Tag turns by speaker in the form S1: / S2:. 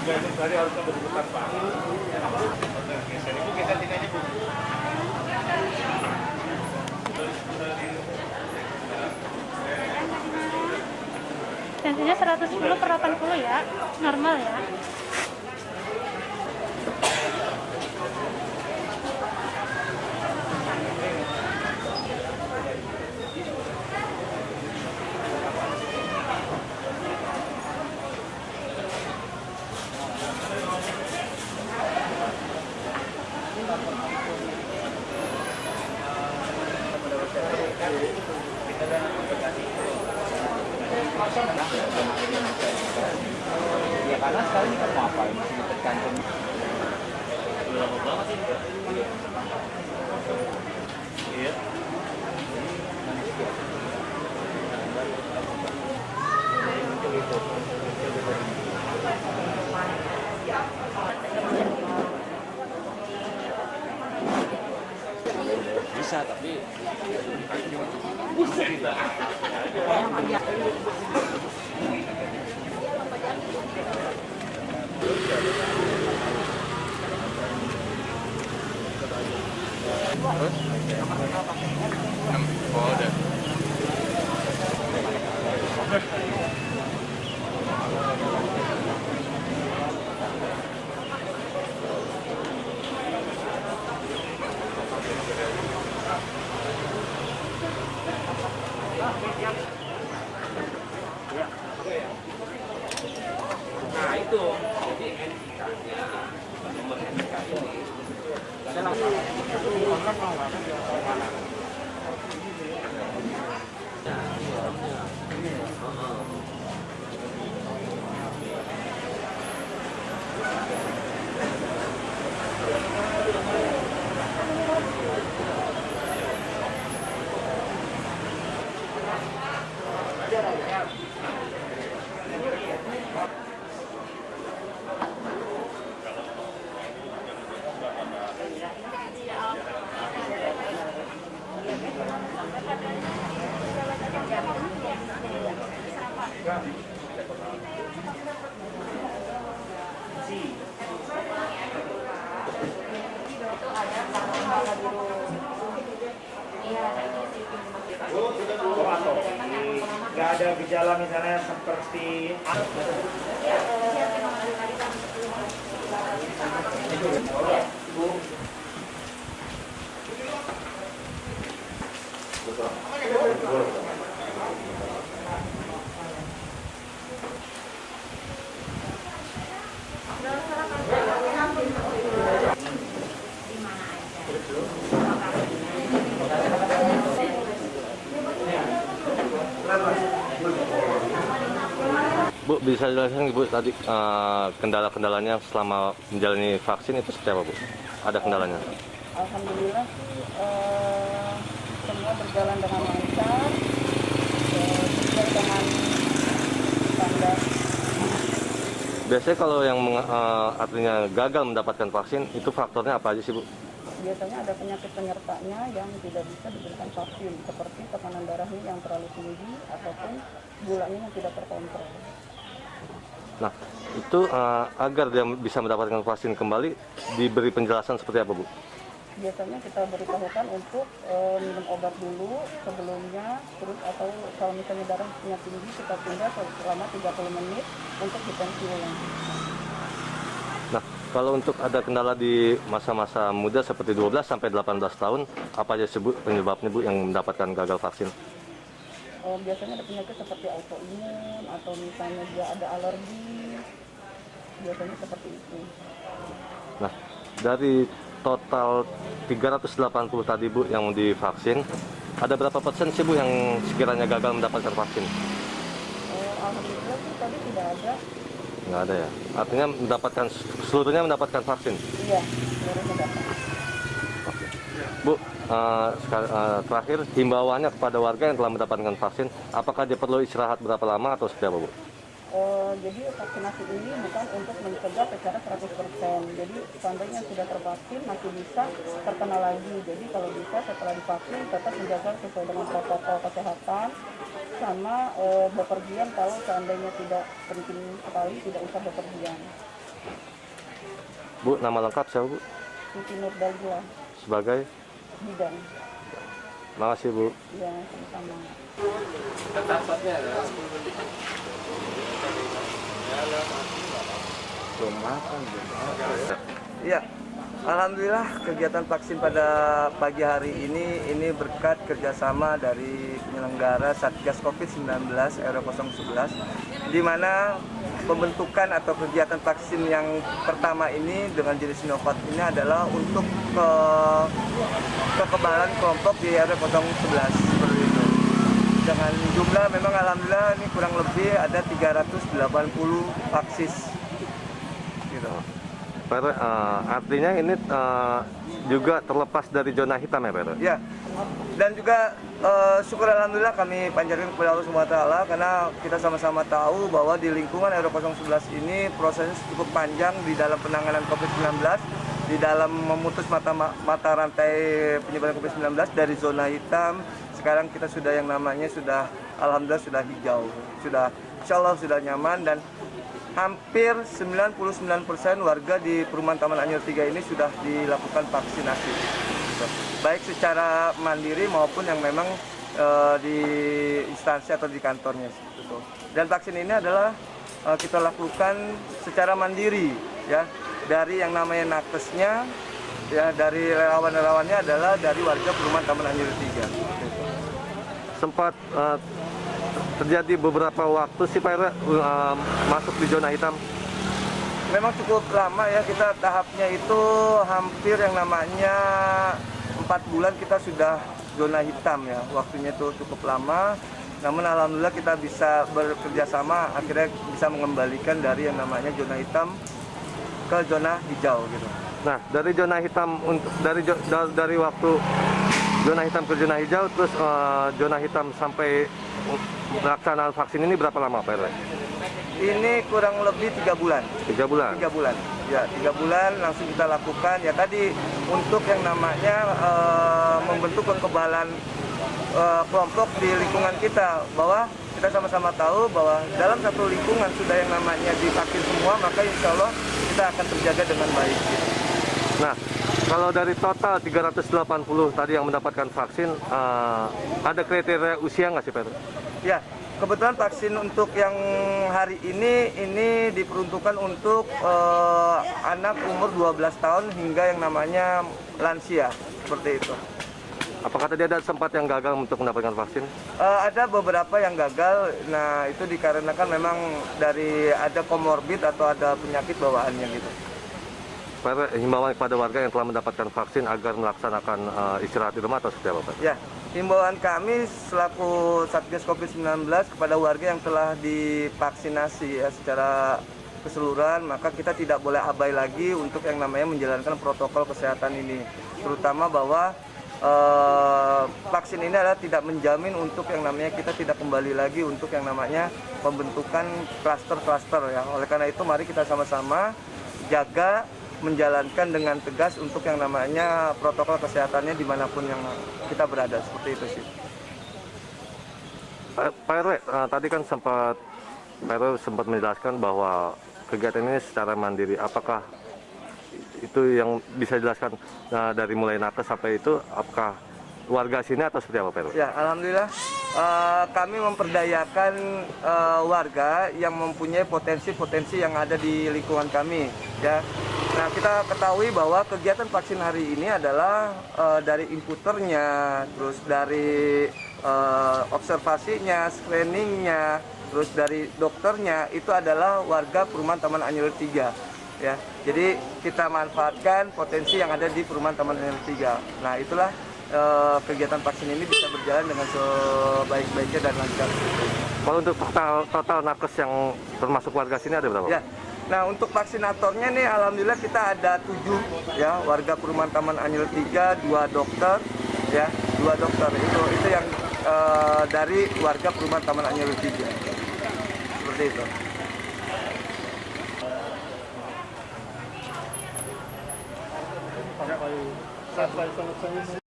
S1: Enggak, itu tadi harusnya berputar Pak. Oke, geser ibu, geser sini aja Bu.
S2: Tensinya 110/80 ya, normal ya.
S3: Ya karena sekarang ini kan mau apa? Masih tergantung.
S1: Lama banget ini. Iya.
S3: Bisa tapi
S1: Oh, udah. Nah itu, jadi NIK-nya, nomor NIK ini, saya langsung
S4: nggak ada gejala misalnya seperti
S5: Bu, bisa dijelaskan Bu tadi kendala-kendalanya selama menjalani vaksin itu seperti apa Bu? Ada kendalanya?
S6: Alhamdulillah sih semua berjalan dengan lancar, sesuai dengan standar.
S5: Biasanya kalau yang artinya gagal mendapatkan vaksin itu faktornya apa aja sih Bu?
S6: Biasanya ada penyakit penyertanya yang tidak bisa diberikan vaksin, seperti tekanan darahnya yang terlalu tinggi ataupun gulanya yang tidak terkontrol.
S5: Nah, itu agar dia bisa mendapatkan vaksin kembali diberi penjelasan seperti apa Bu?
S6: Biasanya kita beritahukan untuk minum obat dulu sebelumnya, terus atau kalau misalnya darahnya tinggi kita tunda selama 30 menit untuk ditensi ulang.
S5: Nah, kalau untuk ada kendala di masa-masa muda seperti 12 sampai 18 tahun, apa aja sih Bu penyebabnya Bu yang mendapatkan gagal vaksin?
S6: Biasanya ada penyakit seperti autoimun atau misalnya dia ada alergi, biasanya seperti itu.
S5: Nah, dari total 380 tadi Bu yang divaksin, ada berapa persen sih Bu yang sekiranya gagal mendapatkan vaksin?
S6: Alhamdulillah sih tadi tidak ada.
S5: Nggak ada ya? Artinya seluruhnya mendapatkan vaksin?
S6: Iya, seluruhnya dapat.
S5: Bu, terakhir himbauannya kepada warga yang telah mendapatkan vaksin, apakah dia perlu istirahat berapa lama atau seperti apa Bu?
S6: Jadi vaksinasi ini bukan untuk mencegah secara 100%. Jadi seandainya sudah tervaksin masih bisa terkena lagi. Jadi kalau bisa setelah divaksin tetap menjaga sesuai dengan protokol kesehatan sama bepergian kalau seandainya tidak penting sekali tidak usah bepergian.
S5: Bu, nama lengkap siapa Bu?
S6: Siti Nurdalila,
S5: Sebagai?
S6: bidan.
S5: Makasih Bu.
S6: Ya, sama-sama.
S3: Belum makan,
S7: Iya, alhamdulillah kegiatan vaksin pada pagi hari ini berkat kerjasama dari penyelenggara Satgas COVID-19 RW 011, di mana pembentukan atau kegiatan vaksin yang pertama ini dengan jenis Sinovac ini adalah untuk kekebalan kelompok di RW 011 seperti itu. Dengan jumlah memang alhamdulillah ini kurang lebih ada 380 vaksin. Gitu.
S5: Pak RW, artinya ini juga terlepas dari zona hitam ya Pak RW?
S7: Ya, dan juga syukur alhamdulillah kami panjatkan kepada Allah SWT karena kita sama-sama tahu bahwa di lingkungan RW 011 ini prosesnya cukup panjang di dalam penanganan COVID-19, di dalam memutus mata rantai penyebaran COVID-19 dari zona hitam. Sekarang kita sudah yang namanya sudah alhamdulillah sudah hijau, sudah insya Allah sudah nyaman, dan hampir 99% warga di perumahan Taman Anyer 3 ini sudah dilakukan vaksinasi. Baik secara mandiri maupun yang memang di instansi atau di kantornya. Dan vaksin ini adalah kita lakukan secara mandiri ya, dari yang namanya nakesnya ya, dari relawan-relawannya adalah dari warga perumahan Taman Anyer 3.
S5: Sempat terjadi beberapa waktu sih Pak RW masuk di zona hitam.
S7: Memang cukup lama ya, kita tahapnya itu hampir yang namanya 4 bulan kita sudah zona hitam ya, waktunya itu cukup lama. Namun alhamdulillah kita bisa bekerja sama, akhirnya bisa mengembalikan dari yang namanya zona hitam ke zona hijau gitu.
S5: Nah, dari zona hitam untuk dari waktu zona hitam ke zona hijau, terus zona hitam sampai pelaksanaan vaksin ini berapa lama Pak RW?
S7: Ini kurang lebih 3 bulan.
S5: 3 bulan?
S7: 3 bulan. Ya, 3 bulan langsung kita lakukan. Ya tadi untuk yang namanya membentuk kekebalan kelompok di lingkungan kita, bahwa kita sama-sama tahu bahwa dalam satu lingkungan sudah yang namanya divaksin semua, maka insya Allah kita akan terjaga dengan baik.
S5: Nah, kalau dari total 380 tadi yang mendapatkan vaksin, ada kriteria usia nggak sih Pak?
S7: Ya, kebetulan vaksin untuk yang hari ini diperuntukkan untuk anak umur 12 tahun hingga yang namanya lansia, seperti itu.
S5: Apakah tadi ada sempat yang gagal untuk mendapatkan vaksin?
S7: Ada beberapa yang gagal, nah itu dikarenakan memang dari ada komorbid atau ada penyakit bawaannya gitu.
S5: Pak, himbauan kepada warga yang telah mendapatkan vaksin agar melaksanakan istirahat di rumah atau seperti apa Pak?
S7: Ya, himbauan kami selaku Satgas COVID-19 kepada warga yang telah divaksinasi ya, secara keseluruhan, maka kita tidak boleh abai lagi untuk yang namanya menjalankan protokol kesehatan ini. Terutama bahwa vaksin ini adalah tidak menjamin untuk yang namanya kita tidak kembali lagi untuk yang namanya pembentukan klaster-klaster ya. Oleh karena itu mari kita sama-sama jaga, menjalankan dengan tegas untuk yang namanya protokol kesehatannya dimanapun yang kita berada, seperti itu sih.
S5: Pak RW, tadi kan Pak RW sempat menjelaskan bahwa kegiatan ini secara mandiri. Apakah itu yang bisa dijelaskan dari mulai nakes sampai itu, apakah warga sini atau seperti apa Pak RW? Ya,
S7: alhamdulillah kami memperdayakan warga yang mempunyai potensi-potensi yang ada di lingkungan kami ya. Nah, kita ketahui bahwa kegiatan vaksin hari ini adalah dari inputernya, terus dari observasinya, screeningnya, terus dari dokternya, itu adalah warga perumahan Taman Anyer 3. Ya, jadi kita manfaatkan potensi yang ada di perumahan Taman Anyer 3. Nah, itulah kegiatan vaksin ini bisa berjalan dengan sebaik-baiknya dan lancar.
S5: Kalau untuk total nakes yang termasuk warga sini ada berapa?
S7: Ya. Nah, untuk vaksinatornya nih alhamdulillah kita ada 7 ya, warga perumahan Taman Anyer 3, 2 dokter ya, 2 dokter. Itu yang dari warga perumahan Taman Anyer 3. Seperti itu.